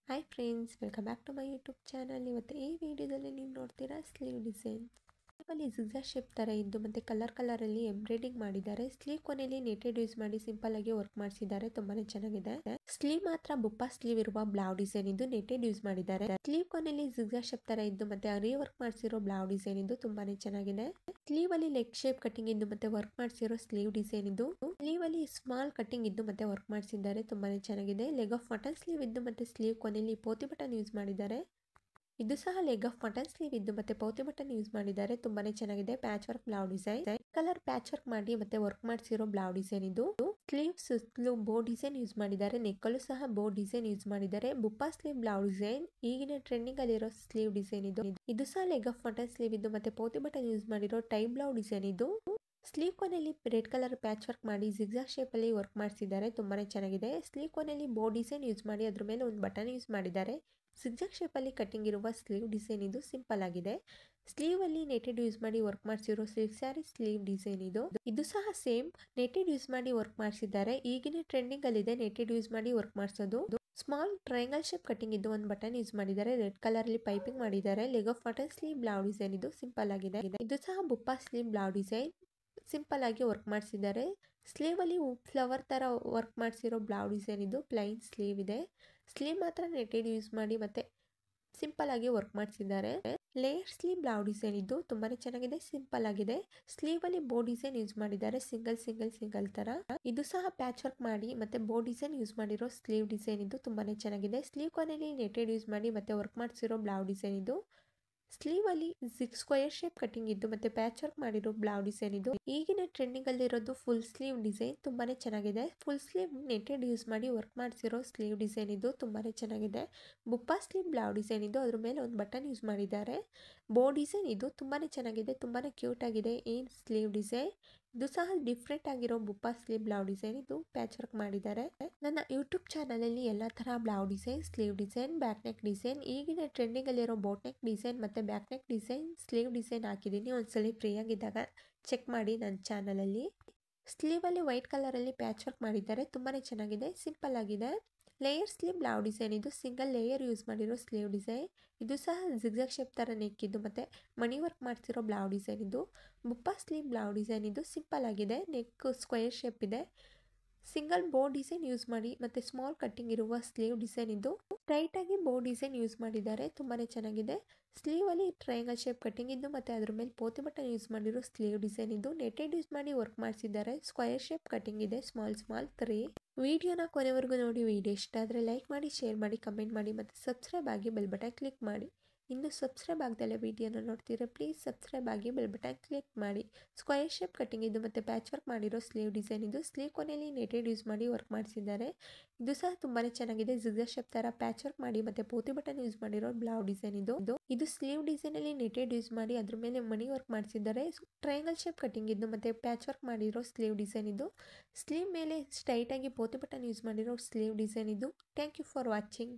Hi friends, welcome back to my YouTube channel. ಇವತ್ತು ಈ ವಿಡಿಯೋದಲ್ಲಿ ನೀವು ನೋಡ್ತೀರಾ ಸ್ಲೀವ್ ಡಿಸೈನ್. ಸ್ಲೀವಲ್ಲಿ ಜಿಗ್ಜಾಗ್ ಶೇಪ್ ಥರ ಇದ್ದು ಮತ್ತು ಕಲರಲ್ಲಿ ಎಂಬ್ರಾಯ್ಡಿಂಗ್ ಮಾಡಿದ್ದಾರೆ. ಸ್ಲೀವ್ ಕೊನೆಯಲ್ಲಿ ನೆಟೆಡ್ ಯೂಸ್ ಮಾಡಿ ಸಿಂಪಲ್ ಆಗಿ ವರ್ಕ್ ಮಾಡಿಸಿದ್ದಾರೆ. ತುಂಬಾನೇ ಚೆನ್ನಾಗಿದೆ. ಸ್ಲೀವ್ ಮಾತ್ರ ಬುಪ್ಪ ಸ್ಲೀವ್ ಇರುವ ಬ್ಲೌಸ್ ಡಿಸೈನ್ ಇದ್ದು ನೆಟೆಡ್ ಯೂಸ್ ಮಾಡಿದ್ದಾರೆ. ಸ್ಲೀವ್ ಕೊನೆಯಲ್ಲಿ ಜಿಗ್ಜಾಗ್ ಶೇಪ್ ಥರ ಇದ್ದು ಮತ್ತೆ ಅರಿ ವರ್ಕ್ ಮಾಡಿಸಿರೋ ಬ್ಲೌಸ್ ಡಿಸೈನ್ ಇದ್ದು ತುಂಬಾನೇ ಚೆನ್ನಾಗಿದೆ. ಸ್ಲೀವ್ ಅಲ್ಲಿ ಲೆಗ್ ಶೇಪ್ ಕಟಿಂಗ್ ಇದ್ದು ಮತ್ತೆ ವರ್ಕ್ ಮಾಡಿಸಿರೋ ಸ್ಲೀವ್ ಡಿಸೈನ್ ಇದ್ದು ಸ್ಲೀವ್ ಅಲ್ಲಿ ಸ್ಮಾಲ್ ಕಟಿಂಗ್ ಇದ್ದು ಮತ್ತೆ ವರ್ಕ್ ಮಾಡಿಸಿದ್ದಾರೆ. ತುಂಬಾನೇ ಚೆನ್ನಾಗಿದೆ. ಲೆಗ್ ಆಫ್ ಮಟನ್ ಸ್ಲೀವ್ ಇದ್ದು ಮತ್ತೆ ಸ್ಲೀವ್ ಕೊನೆಯಲ್ಲಿ ಪೋತಿ ಬಟನ್ ಯೂಸ್ ಮಾಡಿದ್ದಾರೆ. ಇದು ಸಹ ಲೆಗ್ ಆಫ್ ಮಟನ್ ಸ್ಲೀವ್ ಇದ್ದು ಮತ್ತೆ ಪೌತಿ ಬಟನ್ ಯೂಸ್ ಮಾಡಿದ್ದಾರೆ. ತುಂಬಾನೇ ಚೆನ್ನಾಗಿದೆ. Patch work blouse design colour patch work ಮಾಡಿ ಮತ್ತೆ ವರ್ಕ್ ಮಾಡಿಸಿರೋ ಬ್ಲೌಸ್ ಡಿಸೈನ್ ಇದು. ಸ್ಲೀವ್ ಸುತ್ತಲೂ ಬೋ ಡಿಸೈನ್ ಯೂಸ್ ಮಾಡಿದ್ದಾರೆ. ನೆಕ್ಕಲ್ಲೂ ಸಹ ಬೋ ಡಿಸೈನ್ ಯೂಸ್ ಮಾಡಿದ್ದಾರೆ. ಬುಪ್ಪ ಸ್ಲೀವ್ ಬ್ಲೌಸ್ ಡಿಸೈನ್ ಈಗಿನ ಟ್ರೆಂಡಿಂಗ್ ಅಲ್ಲಿರೋ ಸ್ಲೀವ್ ಡಿಸೈನ್ ಇದು. ಇದು ಸಹ ಲೆಗ್ ಆಫ್ ಮಟನ್ ಸ್ಲೀವ್ ಇದ್ದು ಮತ್ತೆ ಪೌತಿ ಬಟನ್ ಯೂಸ್ ಮಾಡಿರೋ ಟೈಪ್ ಬ್ಲೌಸ್ ಡಿಸೈನ್ ಇದು. ಸ್ಲೀವ್ ಕೊನೆಯಲ್ಲಿ ರೆಡ್ ಕಲರ್ ಪ್ಯಾಚ್ ವರ್ಕ್ ಮಾಡಿ ಜಿಗ್ಜಾಗ್ ಶೇಪ್ ಅಲ್ಲಿ ವರ್ಕ್ ಮಾಡಿಸಿದ್ದಾರೆ. ತುಂಬಾನೇ ಚೆನ್ನಾಗಿದೆ. ಸ್ಲೀವ್ ಕೊನೆಯಲ್ಲಿ ಬೋ ಡಿಸೈನ್ ಯೂಸ್ ಮಾಡಿ ಅದ್ರ ಮೇಲೆ ಒಂದು ಬಟನ್ ಯೂಸ್ ಮಾಡಿದ್ದಾರೆ. ಜಿಗ್ಜಾಗ್ ಶೇಪ್ ಅಲ್ಲಿ ಕಟಿಂಗ್ ಇರುವ ಸ್ಲೀವ್ ಡಿಸೈನ್ ಇದು ಸಿಂಪಲ್ ಆಗಿದೆ. ಸ್ಲೀವ್ ಅಲ್ಲಿ ನೆಟೆಡ್ ಯೂಸ್ ಮಾಡಿ ವರ್ಕ್ ಮಾಡಿಸಿರೋ ಸಿಲ್ಕ್ ಸ್ಯಾರಿ ಸ್ಲೀವ್ ಡಿಸೈನ್ ಇದು. ಇದು ಸಹ ಸೇಮ್ ನೆಟೆಡ್ ಯೂಸ್ ಮಾಡಿ ವರ್ಕ್ ಮಾಡಿಸಿದ್ದಾರೆ. ಈಗಿನ ಟ್ರೆಂಡಿಂಗ್ ಅಲ್ಲಿ ಇದೆ ನೆಟೆಡ್ ಯೂಸ್ ಮಾಡಿ ವರ್ಕ್ ಮಾಡಿಸೋದು. ಸ್ಮಾಲ್ ಟ್ರಯಾಂಗಲ್ ಶೇಪ್ ಕಟಿಂಗ್ ಇದ್ದು ಒಂದು ಬಟನ್ ಯೂಸ್ ಮಾಡಿದ್ದಾರೆ. ರೆಡ್ ಕಲರ್ ಅಲ್ಲಿ ಪೈಪಿಂಗ್ ಮಾಡಿದ್ದಾರೆ. Leg of mutton sleeve blouse design ಇದು ಸಿಂಪಲ್ ಆಗಿದೆ. ಇದು ಸಹ puff sleeve blouse design simple ಆಗಿ ವರ್ಕ್ ಮಾಡಿಸಿದ್ದಾರೆ. ಸ್ಲೀವ್ ಅಲ್ಲಿ ಫ್ಲವರ್ ತರ ವರ್ಕ್ ಮಾಡಿಸಿರೋ ಬ್ಲೌಸ್ ಡಿಸೈನ್ ಇದು. ಪ್ಲೈನ್ ಸ್ಲೀವ್ ಇದೆ. ಸ್ಲೀವ್ ಮಾತ್ರ ನೆಟೆಡ್ ಯೂಸ್ ಮಾಡಿ ಮತ್ತೆ ಸಿಂಪಲ್ ಆಗಿ ವರ್ಕ್ ಮಾಡಿಸಿದ್ದಾರೆ. ಲೇಯರ್ ಸ್ಲೀವ್ ಬ್ಲೌಸ್ ಡಿಸೈನ್ ಇದ್ದು ತುಂಬಾನೇ ಚೆನ್ನಾಗಿದೆ. ಸಿಂಪಲ್ ಆಗಿದೆ. ಸ್ಲೀವ್ ಅಲ್ಲಿ ಬೋ ಡಿಸೈನ್ ಯೂಸ್ ಮಾಡಿದ್ದಾರೆ. ಸಿಂಗಲ್ ತರ. ಇದು ಸಹ ಪ್ಯಾಚ್ ವರ್ಕ್ ಮಾಡಿ ಮತ್ತೆ ಬೋ ಡಿಸೈನ್ ಯೂಸ್ ಮಾಡಿರೋ ಸ್ಲೀವ್ ಡಿಸೈನ್ ಇದು ತುಂಬಾನೇ ಚೆನ್ನಾಗಿದೆ. ಸ್ಲೀವ್ ಕೊನೆಯಲ್ಲಿ ನೆಟೆಡ್ ಯೂಸ್ ಮಾಡಿ ಮತ್ತೆ ವರ್ಕ್ ಮಾಡಿಸಿರೋ ಬ್ಲೌಸ್ ಡಿಸೈನ್ ಇದು. ಸ್ಲೀವ್ ಅಲ್ಲಿ ಸ್ಕ್ವೇರ್ ಶೇಪ್ ಕಟಿಂಗ್ ಇದ್ದು ಮತ್ತೆ ಪ್ಯಾಚ್ ವರ್ಕ್ ಮಾಡಿರೋ ಬ್ಲೌಸ್ ಡಿಸೈನ್ ಇದು. ಈಗಿನ ಟ್ರೆಂಡಿಂಗ್ ಅಲ್ಲಿ ಇರೋದು ಫುಲ್ ಸ್ಲೀವ್ ಡಿಸೈನ್ ತುಂಬಾನೇ ಚೆನ್ನಾಗಿದೆ. ಫುಲ್ ಸ್ಲೀವ್ ನೆಟೆಡ್ ಯೂಸ್ ಮಾಡಿ ವರ್ಕ್ ಮಾಡಿಸಿರೋ ಸ್ಲೀವ್ ಡಿಸೈನ್ ಇದು ತುಂಬಾನೇ ಚೆನ್ನಾಗಿದೆ. ಬುಪ್ಪ ಸ್ಲೀವ್ ಬ್ಲೌಸ್ ಡಿಸೈನ್ ಇದು. ಅದ್ರ ಮೇಲೆ ಒಂದು ಬಟನ್ ಯೂಸ್ ಮಾಡಿದ್ದಾರೆ. ಬೋ ಡಿಸೈನ್ ಇದು ತುಂಬಾನೇ ಚೆನ್ನಾಗಿದೆ. ತುಂಬಾನೇ ಕ್ಯೂಟ್ ಆಗಿದೆ ಈ ಸ್ಲೀವ್ ಡಿಸೈನ್. ಇದು ಸಹ ಡಿಫ್ರೆಂಟ್ ಆಗಿರೋ ಬುಪ್ಪ ಸ್ಲೀವ್ ಬ್ಲೌಸ್ ಡಿಸೈನ್ ಇದು ಪ್ಯಾಚ್ ವರ್ಕ್ ಮಾಡಿದ್ದಾರೆ. ನನ್ನ ಯೂಟ್ಯೂಬ್ ಚಾನಲ್ ಅಲ್ಲಿ ಎಲ್ಲಾ ತರ blouse design, sleeve design, back neck design, ಈಗಿನ ಟ್ರೆಂಡಿಂಗ್ ಅಲ್ಲಿರೋ ಬೋಟ್ ನೆಕ್ ಡಿಸೈನ್ ಮತ್ತೆ back neck design, sleeve design ಹಾಕಿದ್ದೀನಿ. ಒಂದ್ಸಲಿ ಫ್ರೀ ಆಗಿದ್ದಾಗ ಚೆಕ್ ಮಾಡಿ ನನ್ನ ಚಾನಲ್ ಅಲ್ಲಿ. ಸ್ಲೀವ್ ಅಲ್ಲಿ ವೈಟ್ ಕಲರ್ ಅಲ್ಲಿ ಪ್ಯಾಚ್ ವರ್ಕ್ ಮಾಡಿದ್ದಾರೆ. ತುಂಬಾನೇ ಚೆನ್ನಾಗಿದೆ. ಸಿಂಪಲ್ ಆಗಿದೆ. ಲೇಯರ್ ಸ್ಲೀವ್ ಬ್ಲೌಸ್ ಡಿಸೈನ್ ಇದು. ಸಿಂಗಲ್ ಲೇಯರ್ ಯೂಸ್ ಮಾಡಿರೋ ಸ್ಲೀವ್ ಡಿಸೈನ್. ಇದು ಸಹ ಜಿಗ್ಜಾಗ್ ಶೇಪ್ ತರ ನೆಕ್ ಇದ್ದು ಮತ್ತೆ ಮಣಿ ವರ್ಕ್ ಮಾಡ್ತಿರೋ ಬ್ಲೌಸ್ ಡಿಸೈನ್ ಇದು. ಬುಪ್ಪ ಸ್ಲೀವ್ ಬ್ಲೌಸ್ ಡಿಸೈನ್ ಇದು ಸಿಂಪಲ್ ಆಗಿದೆ. ನೆಕ್ ಸ್ಕ್ವೇರ್ ಶೇಪ್ ಇದೆ. ಸಿಂಗಲ್ ಬೋ ಡಿಸೈನ್ ಯೂಸ್ ಮಾಡಿ ಮತ್ತೆ ಸ್ಮಾಲ್ ಕಟ್ಟಿಂಗ್ ಇರುವ ಸ್ಲೀವ್ ಡಿಸೈನ್ ಇದು. ಟೈಟ್ ಆಗಿ ಬೋ ಡಿಸೈನ್ ಯೂಸ್ ಮಾಡಿದ್ದಾರೆ. ತುಂಬಾನೇ ಚೆನ್ನಾಗಿದೆ. ಸ್ಲೀವ್ ಅಲ್ಲಿ ಟ್ರಯಾಂಗಲ್ ಶೇಪ್ ಕಟಿಂಗ್ ಇದ್ದು ಮತ್ತೆ ಅದ್ರ ಮೇಲೆ ಪೋತಿ ಬಟನ್ ಯೂಸ್ ಮಾಡಿರೋ ಸ್ಲೀವ್ ಡಿಸೈನ್ ಇದು. ನೆಟೆಡ್ ಯೂಸ್ ಮಾಡಿ ವರ್ಕ್ ಮಾಡಿಸಿದ್ದಾರೆ. ಸ್ಕ್ವೇರ್ ಶೇಪ್ ಕಟಿಂಗ್ ಇದೆ. ಸ್ಮಾಲ್ 3. ವಿಡಿಯೋನ ಕೊನೆವರೆಗೂ ನೋಡಿ. ವಿಡಿಯೋ ಇಷ್ಟ ಆದರೆ ಲೈಕ್ ಮಾಡಿ, ಶೇರ್ ಮಾಡಿ, ಕಮೆಂಟ್ ಮಾಡಿ ಮತ್ತು ಸಬ್ಸ್ಕ್ರೈಬ್ ಆಗಿ ಬೆಲ್ ಬಟನ್ ಕ್ಲಿಕ್ ಮಾಡಿ. ಇನ್ನು ಸಬ್ಸ್ಕ್ರೈಬ್ ಆಗದಲ್ಲೇ ವಿಡಿಯೋನ ನೋಡ್ತೀರಾ ಪ್ಲೀಸ್ ಸಬ್ಸ್ಕ್ರೈಬ್ ಆಗಿ ಬೆಲ್ ಬಟನ್ ಕ್ಲಿಕ್ ಮಾಡಿ. ಸ್ಕ್ವೇರ್ ಶೇಪ್ ಕಟಿಂಗ್ ಇದು ಮತ್ತೆ ಪ್ಯಾಚ್ ವರ್ಕ್ ಮಾಡಿರೋ ಸ್ಲೀವ್ ಡಿಸೈನ್ ಇದು. ಸ್ಲೀವ್ ಕೊನೆಯಲ್ಲಿ ನೆಟೆಡ್ ಯೂಸ್ ಮಾಡಿ ವರ್ಕ್ ಮಾಡಿಸಿದ್ದಾರೆ. ಇದು ಸಹ ತುಂಬಾನೇ ಚೆನ್ನಾಗಿದೆ. ಜಿಗ್ಜಾಗ್ ಶೇಪ್ ತರ ಪ್ಯಾಚ್ ವರ್ಕ್ ಮಾಡಿ ಮತ್ತೆ ಪೋತಿ ಬಟನ್ ಯೂಸ್ ಮಾಡಿರೋ ಬ್ಲೌಸ್ ಡಿಸೈನ್ ಇದು. ಇದು ಸ್ಲೀವ್ ಡಿಸೈನ್ ಅಲ್ಲಿ ನೆಟೆಡ್ ಯೂಸ್ ಮಾಡಿ ಅದ್ರ ಮೇಲೆ ಮಣಿ ವರ್ಕ್ ಮಾಡಿಸಿದ್ದಾರೆ. ಟ್ರಯಾಂಗಲ್ ಶೇಪ್ ಕಟಿಂಗ್ ಇದ್ದು ಮತ್ತೆ ಪ್ಯಾಚ್ ವರ್ಕ್ ಮಾಡಿರೋ ಸ್ಲೀವ್ ಡಿಸೈನ್ ಇದು. ಸ್ಲೀವ್ ಮೇಲೆ ಸ್ಟ್ರೈಟ್ ಆಗಿ ಪೋತಿ ಬಟನ್ ಯೂಸ್ ಮಾಡಿರೋ ಸ್ಲೀವ್ ಡಿಸೈನ್ ಇದು. Thank you for watching.